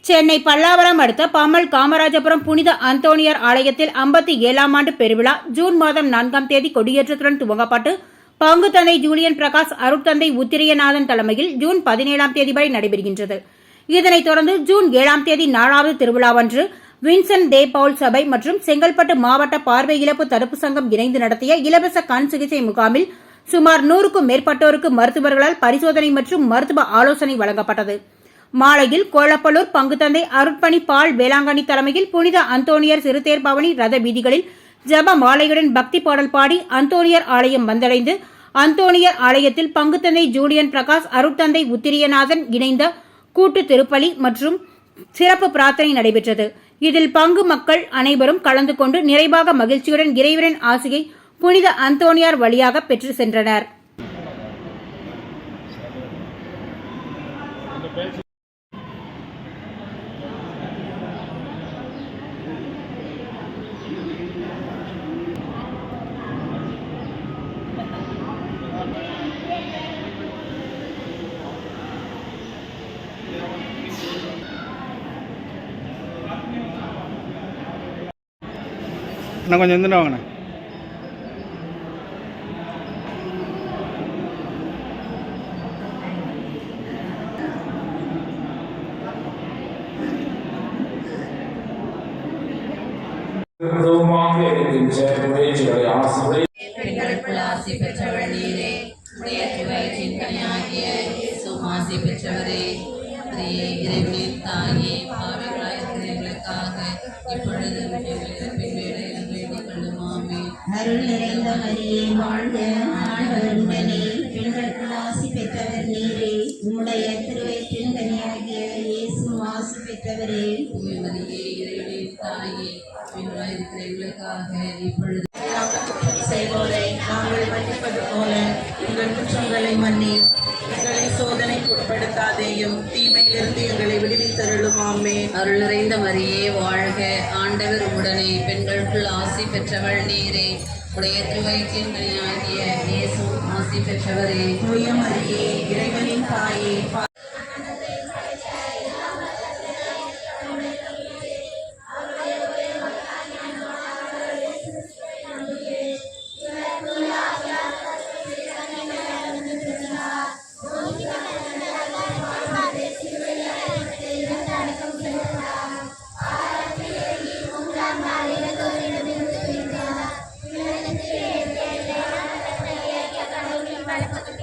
சென்னை பல்லாவரம் அடுத்த பம்மல் காமராஜபுரம் புனித அந்தோணியார் ஆலயத்தில் 57ஆம் ஆண்டு பெருவிழா ஜூன் மாதம் 4ஆம் தேதி கொடியேற்றத்துடன் துவங்கப்பட்டு பங்கு தந்தை ஜூலியன் பிரகாஷ் அருட்தந்தை உத்திரியநாதன் தலைமையில் ஜூன் 17ஆம் தேதி வரை நடைபெறுகின்றது. இதனைத் தொடர்ந்து ஜூன் 7ஆம் தேதி 4வது திருவிழாவன்று வின்சென்ட் தே பவுல் சபை மற்றும் செங்கல்பட்டு மாவட்ட பார்வை இழப்பு தடுப்பு சங்கம் இணைந்து நடத்திய இலவச கண் சிகிச்சை முகாமில் சுமார் 100க்கும் மேற்பட்டோருக்கு மருத்துவர்களால் பரிசோதனை மற்றும் மருத்துவ ஆலோசனை வழங்கப்பட்டது. மாலையில் கோலப்பலூர் பங்குத்தந்தை அருட்பணி பால் வேளாங்கண்ணி தலைமையில் புனித அந்தோணியர் சிறுதேர் பவனி ரத வீதிகளில் ஜப மாலையுடன் பக்தி பாடல் பாடி அந்தோணியர் ஆலயம் வந்தடைந்து அந்தோணியர் ஆலயத்தில் பங்குத்தந்தை ஜூலியன் பிரகாஷ் அருட்தந்தை உத்திரியநாதன் இணைந்த கூட்டு திருப்பலி மற்றும் சிறப்பு பிரார்த்தனை நடைபெற்றது. இதில் பங்கு மக்கள் அனைவரும் கலந்து கொண்டு நிறைவாக மகிழ்ச்சியுடன் இறைவனின் ஆசியை புனித அந்தோணியார் வழியாக பெற்று சென்றனர். நான் கொஞ்சம் இருந்துட்டு வாங்கண்ணே. ஆசி பெற்றவள் நீரே, உடைய வயிற்றின் கனியாகிய இயேசுவும் ஆசி பெற்றவரே. இறைவனின் தாயே, பாவிகளாய் இருக்கிற எங்களுக்காக இப்பொழுது வேண்டிக் கொள்ளும். ஆமென். அருள் நிறைந்த மரியே வாழ்க, ஆண்டவர் உடனே, பெண்களுக்குள் ஆசி பெற்றவர் நீரே, உம்முடைய திருவயிற்றின் கனியாகிய இயேசுவும் ஆசி பெற்றவரே. மரியே, இறைவனின் தாயே, பாவிகளாய் இருக்கிற எங்களுக்காக இப்பொழுது செய்வோரை நாங்கள் மன்னிப்பது போல எங்கள் குற்றங்களை மன்னியும், எங்களை சோதனைக்கு உட்படுத்தாதேயும், தீமையிலிருந்து எங்களை விடுவித்தருளும். ஆமென். அருள் நிறைந்த மரியே வாழ்க, ஆண்டவர் உடனே, பெண்களுக்குள் ஆசி பெற்றவள் நீரே, உடைய திருவயிற்றின் கனியாகிய இயேசுவும் ஆசி பெற்றவரே. தூய மரியே, இறைவனின் தாயே, Gracias.